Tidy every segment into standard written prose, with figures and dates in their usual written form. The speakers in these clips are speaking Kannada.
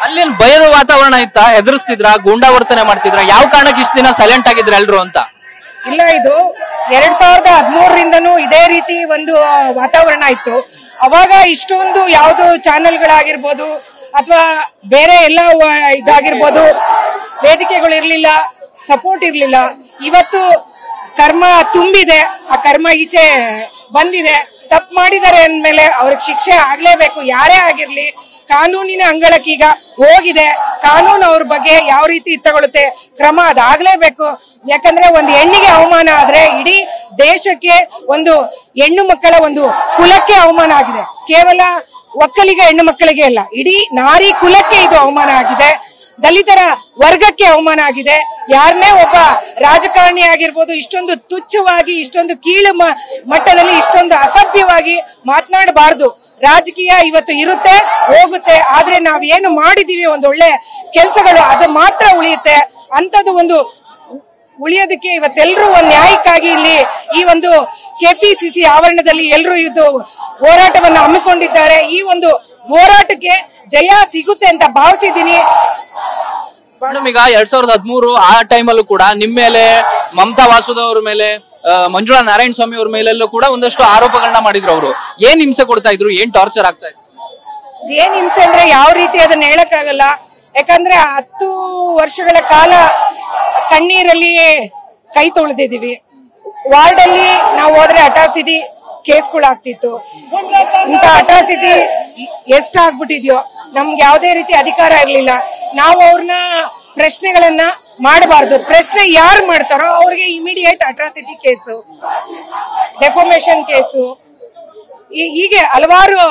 ಅಲ್ಲಿ ಭಯದ ವಾತಾವರಣ ಇತ್ತ? ಹೆದರ್ಸ್ತಿದ್ರ? ಗೂಂಡಾವರ್ತನೆ ಮಾಡ್ತಿದ್ರ? ಯಾವ ಕಾರಣಕ್ಕೆ ಇಷ್ಟ ದಿನ ಸೈಲೆಂಟ್ ಆಗಿದ್ರ ಎಲ್ರು ಅಂತ? ಇಲ್ಲ, ಇದು 2013ರಿಂದನೂ ಇದೇ ರೀತಿ ಒಂದು ವಾತಾವರಣ ಇತ್ತು. ಅವಾಗ ಇಷ್ಟೊಂದು ಯಾವ್ದು ಚಾನೆಲ್ಗಳಾಗಿರ್ಬೋದು ಅಥವಾ ಬೇರೆ ಎಲ್ಲ ಇದಾಗಿರ್ಬೋದು, ವೇದಿಕೆಗಳು ಇರ್ಲಿಲ್ಲ, ಸಪೋರ್ಟ್ ಇರ್ಲಿಲ್ಲ. ಇವತ್ತು ಕರ್ಮ ತುಂಬಿದೆ, ಆ ಕರ್ಮ ಈಚೆ ಬಂದಿದೆ. ತಪ್ಪು ಮಾಡಿದ್ದಾರೆ ಅಂದ್ಮೇಲೆ ಅವ್ರಿಗೆ ಶಿಕ್ಷೆ ಆಗ್ಲೇಬೇಕು, ಯಾರೇ ಆಗಿರ್ಲಿ. ಕಾನೂನಿನ ಅಂಗಳಕ್ಕೀಗ ಹೋಗಿದೆ. ಕಾನೂನು ಅವ್ರ ಬಗ್ಗೆ ಯಾವ ರೀತಿ ತಗೊಳುತ್ತೆ ಕ್ರಮ ಅದಾಗ್ಲೇಬೇಕು. ಯಾಕಂದ್ರೆ ಒಂದು ಹೆಣ್ಣಿಗೆ ಅವಮಾನ ಆದ್ರೆ ಇಡೀ ದೇಶಕ್ಕೆ, ಒಂದು ಹೆಣ್ಣು ಮಕ್ಕಳ ಒಂದು ಕುಲಕ್ಕೆ ಅವಮಾನ ಆಗಿದೆ. ಕೇವಲ ಒಕ್ಕಲಿಗ ಹೆಣ್ಣು ಮಕ್ಕಳಿಗೆ ಅಲ್ಲ, ಇಡೀ ನಾರಿ ಕುಲಕ್ಕೆ ಇದು ಅವಮಾನ ಆಗಿದೆ. ದಲಿತರ ವರ್ಗಕ್ಕೆ ಅವಮಾನ ಆಗಿದೆ. ಯಾರನ್ನೇ ಒಬ್ಬ ರಾಜಕಾರಣಿ ಆಗಿರ್ಬೋದು ಇಷ್ಟೊಂದು ತುಚ್ಛವಾಗಿ, ಇಷ್ಟೊಂದು ಕೀಳು ಮಟ್ಟದಲ್ಲಿ, ಇಷ್ಟೊಂದು ಅಸಭ್ಯವಾಗಿ ಮಾತನಾಡಬಾರ್ದು. ರಾಜಕೀಯ ಇವತ್ತು ಇರುತ್ತೆ, ಹೋಗುತ್ತೆ. ಆದ್ರೆ ನಾವ್ ಏನು ಮಾಡಿದೀವಿ ಒಂದೊಳ್ಳೆ ಕೆಲಸಗಳು, ಅದು ಮಾತ್ರ ಉಳಿಯುತ್ತೆ. ಅಂತದ್ದು ಒಂದು ಉಳಿಯೋದಕ್ಕೆ ಇವತ್ತೆಲ್ಲರೂ ಒಂದು ನ್ಯಾಯಕ್ಕಾಗಿ ಇಲ್ಲಿ ಈ ಒಂದು ಕೆಪಿಸಿಸಿ ಆವರಣದಲ್ಲಿ ಎಲ್ಲರೂ ಇದು ಹೋರಾಟವನ್ನು ಹಮ್ಮಿಕೊಂಡಿದ್ದಾರೆ. ಈ ಒಂದು ಹೋರಾಟಕ್ಕೆ ಜಯ ಸಿಗುತ್ತೆ ಅಂತ ಭಾವಿಸಿದ್ದೀನಿ. ಈಗ 2013 ಆ ಟೈಮಲ್ಲೂ ಕೂಡ ನಿಮ್ಮ ಮೇಲೆ, ಮಮತಾ ವಾಸುದೇವ್ ಮೇಲೆ, ಮಂಜುಳಾ ನಾರಾಯಣ ಸ್ವಾಮಿ ಅವ್ರ ಮೇಲೆಲ್ಲೂ ಕೂಡ ಒಂದಷ್ಟು ಆರೋಪಗಳನ್ನ ಮಾಡಿದ್ರು. ಅವರು ಏನ್ ಹಿಂಸೆ ಕೊಡ್ತಾ ಇದ್ರು? ಏನ್ ಟಾರ್ಚರ್ ಆಗ್ತಾ ಇದ್ರು? ಏನ್ ಹಿಂಸೆ ಅಂದ್ರೆ ಯಾವ ರೀತಿ ಅದನ್ನ ಹೇಳಕ್ಕಾಗಲ್ಲ. ಯಾಕಂದ್ರೆ 10 ವರ್ಷಗಳ ಕಾಲ ಕಣ್ಣೀರಲ್ಲಿ ಕೈ ತೊಳೆದಿದೀವಿ. ವಾರ್ಡ್ ಅಲ್ಲಿ ನಾವು ಹೋದ್ರೆ ಅಟ್ರಾಸಿಟಿ ಕೇಸ್ಗಳಾಗ್ತಿತ್ತು. ಇಂತ ಅಟ್ರಾಸಿಟಿ ಎಷ್ಟಾಗ್ಬಿಟ್ಟಿದ್ಯೋ, ನಮ್ಗೆ ಯಾವುದೇ ರೀತಿ ಅಧಿಕಾರ ಇರ್ಲಿಲ್ಲ. ನಾವು ಅವ್ರನ್ನ ಪ್ರಶ್ನೆಗಳನ್ನ ಮಾಡಬಾರ್ದು. ಪ್ರಶ್ನೆ ಯಾರು ಮಾಡ್ತಾರೋ ಅವ್ರಿಗೆ immediate atrocity case, defamation case, ಹೀಗೆ ಹಲವಾರು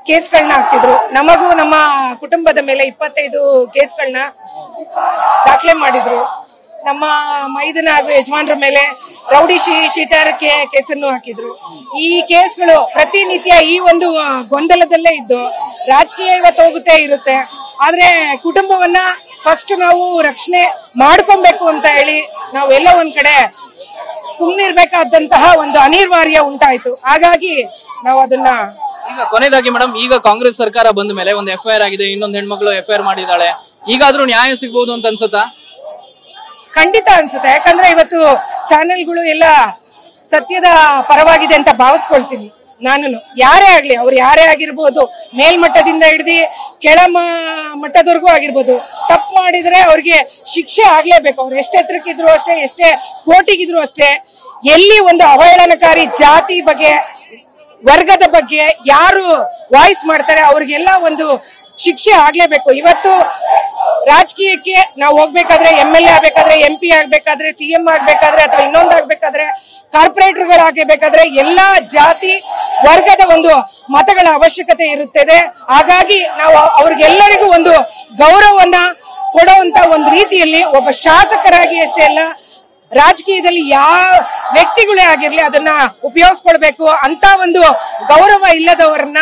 ಕೇಸ್ಗಳನ್ನ ಹಾಕ್ತಿದ್ರು. ನಮಗೂ ನಮ್ಮ ಕುಟುಂಬದ ಮೇಲೆ 25 ಕೇಸ್ಗಳನ್ನ ದಾಖಲೆ ಮಾಡಿದ್ರು. ನಮ್ಮ ಮೈದನ ಹಾಗೂ ಯಜಮಾನ್ರ ಮೇಲೆ ರೌಡಿ ಶೀಟರ್ ಕೇಸನ್ನು ಹಾಕಿದ್ರು. ಈ ಕೇಸ್ಗಳು ಪ್ರತಿನಿತ್ಯ ಈ ಒಂದು ಗೊಂದಲದಲ್ಲೇ ಇದ್ದು, ರಾಜಕೀಯ ಇವತ್ತು ಹೋಗುತ್ತೆ ಇರುತ್ತೆ, ಆದ್ರೆ ಕುಟುಂಬವನ್ನ ಫಸ್ಟ್ ನಾವು ರಕ್ಷಣೆ ಮಾಡ್ಕೊಬೇಕು ಅಂತ ಹೇಳಿ ನಾವು ಎಲ್ಲ ಒಂದ್ ಕಡೆ ಸುಮ್ಮನಿರ್ಬೇಕಾದಂತಹ ಒಂದು ಅನಿವಾರ್ಯ ಉಂಟಾಯ್ತು. ಹಾಗಾಗಿ ನಾವು ಅದನ್ನ ಈಗ ಕೊನೆಯದಾಗಿ ಮೇಡಮ್, ಈಗ ಕಾಂಗ್ರೆಸ್ ಸರ್ಕಾರ ಬಂದ ಮೇಲೆ ಒಂದು FIR ಆಗಿದೆ, ಇನ್ನೊಂದು ಹೆಣ್ಮಕ್ಳು FIR ಮಾಡಿದಾಳೆ. ಈಗಾದ್ರೂ ನ್ಯಾಯ ಸಿಗ್ಬೋದು ಅಂತ ಅನ್ಸುತ್ತಾ? ಖಂಡಿತ ಅನ್ಸುತ್ತೆ. ಯಾಕಂದ್ರೆ ಇವತ್ತು ಚಾನೆಲ್ಗಳು ಎಲ್ಲ ಸತ್ಯದ ಪರವಾಗಿದೆ ಅಂತ ಭಾವಿಸ್ಕೊಳ್ತೀನಿ ನಾನು. ಯಾರೇ ಆಗ್ಲಿ, ಅವ್ರು ಯಾರೇ ಆಗಿರ್ಬೋದು, ಮೇಲ್ಮಟ್ಟದಿಂದ ಹಿಡಿದು ಕೆಳ ಮಟ್ಟದವರೆಗೂ ಆಗಿರ್ಬೋದು, ತಪ್ಪು ಮಾಡಿದ್ರೆ ಅವ್ರಿಗೆ ಶಿಕ್ಷೆ ಆಗ್ಲೇಬೇಕು. ಅವ್ರು ಎಷ್ಟೇ ಎತ್ತರಕ್ಕಿದ್ರು ಅಷ್ಟೇ, ಎಷ್ಟೇ ಕೋಟಿಗಿದ್ರು ಅಷ್ಟೇ. ಎಲ್ಲಿ ಒಂದು ಅವಹೇಳನಕಾರಿ ಜಾತಿ ಬಗ್ಗೆ, ವರ್ಗದ ಬಗ್ಗೆ ಯಾರು ವಾಯ್ಸ್ ಮಾಡ್ತಾರೆ ಅವ್ರಿಗೆಲ್ಲ ಒಂದು ಶಿಕ್ಷೆ ಆಗ್ಲೇಬೇಕು. ಇವತ್ತು ರಾಜಕೀಯಕ್ಕೆ ನಾವು ಹೋಗ್ಬೇಕಾದ್ರೆ, MLA ಆಗ್ಬೇಕಾದ್ರೆ, MP ಆಗ್ಬೇಕಾದ್ರೆ, CM ಆಗ್ಬೇಕಾದ್ರೆ, ಅಥವಾ ಇನ್ನೊಂದು ಆಗ್ಬೇಕಾದ್ರೆ, ಕಾರ್ಪೊರೇಟರ್ಗಳಾಗಬೇಕಾದ್ರೆ ಎಲ್ಲಾ ಜಾತಿ ವರ್ಗದ ಒಂದು ಮತಗಳ ಅವಶ್ಯಕತೆ ಇರುತ್ತದೆ. ಹಾಗಾಗಿ ನಾವು ಅವ್ರಿಗೆಲ್ಲರಿಗೂ ಒಂದು ಗೌರವವನ್ನ ಕೊಡುವಂತ ಒಂದು ರೀತಿಯಲ್ಲಿ ಒಬ್ಬ ಶಾಸಕರಾಗಿ ಅಷ್ಟೇ ಅಲ್ಲ, ರಾಜಕೀಯದಲ್ಲಿ ಯಾವ ವ್ಯಕ್ತಿಗಳೇ ಆಗಿರ್ಲಿ ಅದನ್ನ ಉಪಯೋಗಿಸ್ಕೊಳ್ಬೇಕು. ಅಂತ ಒಂದು ಗೌರವ ಇಲ್ಲದವರನ್ನ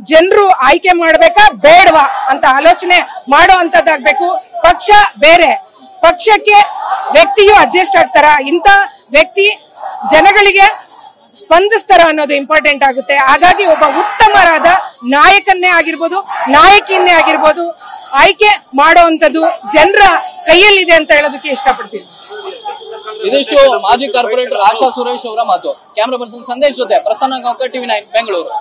ಜನರು ಆಯ್ಕೆ ಮಾಡ್ಬೇಕಾ ಬೇಡವಾ ಅಂತ ಆಲೋಚನೆ ಮಾಡೋ ಅಂತದ್ದಾಗ್ಬೇಕು. ಪಕ್ಷ ಬೇರೆ, ಪಕ್ಷಕ್ಕೆ ವ್ಯಕ್ತಿಯು ಅಡ್ಜಸ್ಟ್ ಆಗ್ತಾರ, ಇಂಥ ವ್ಯಕ್ತಿ ಜನಗಳಿಗೆ ಸ್ಪಂದಿಸ್ತಾರ ಅನ್ನೋದು ಇಂಪಾರ್ಟೆಂಟ್ ಆಗುತ್ತೆ. ಹಾಗಾಗಿ ಒಬ್ಬ ಉತ್ತಮರಾದ ನಾಯಕನ್ನೇ ಆಗಿರ್ಬೋದು, ನಾಯಕಿಯನ್ನೇ ಆಗಿರ್ಬೋದು ಆಯ್ಕೆ ಮಾಡುವಂತದ್ದು ಜನರ ಕೈಯಲ್ಲಿದೆ ಅಂತ ಹೇಳೋದಕ್ಕೆ ಇಷ್ಟಪಡ್ತೀನಿ. ಇದಿಷ್ಟು ಮಾಜಿ ಕಾರ್ಪೊರೇಟರ್ ಆಶಾ ಸುರೇಶ್ ಅವರ ಮಾತು. ಕ್ಯಾಮರಾ ಪರ್ಸನ್ ಸಂದೇಶ್ ಜೊತೆ ಪ್ರಸನ್ನ ಗಾಂವ್ಕರ್, TV9 ಬೆಂಗಳೂರು.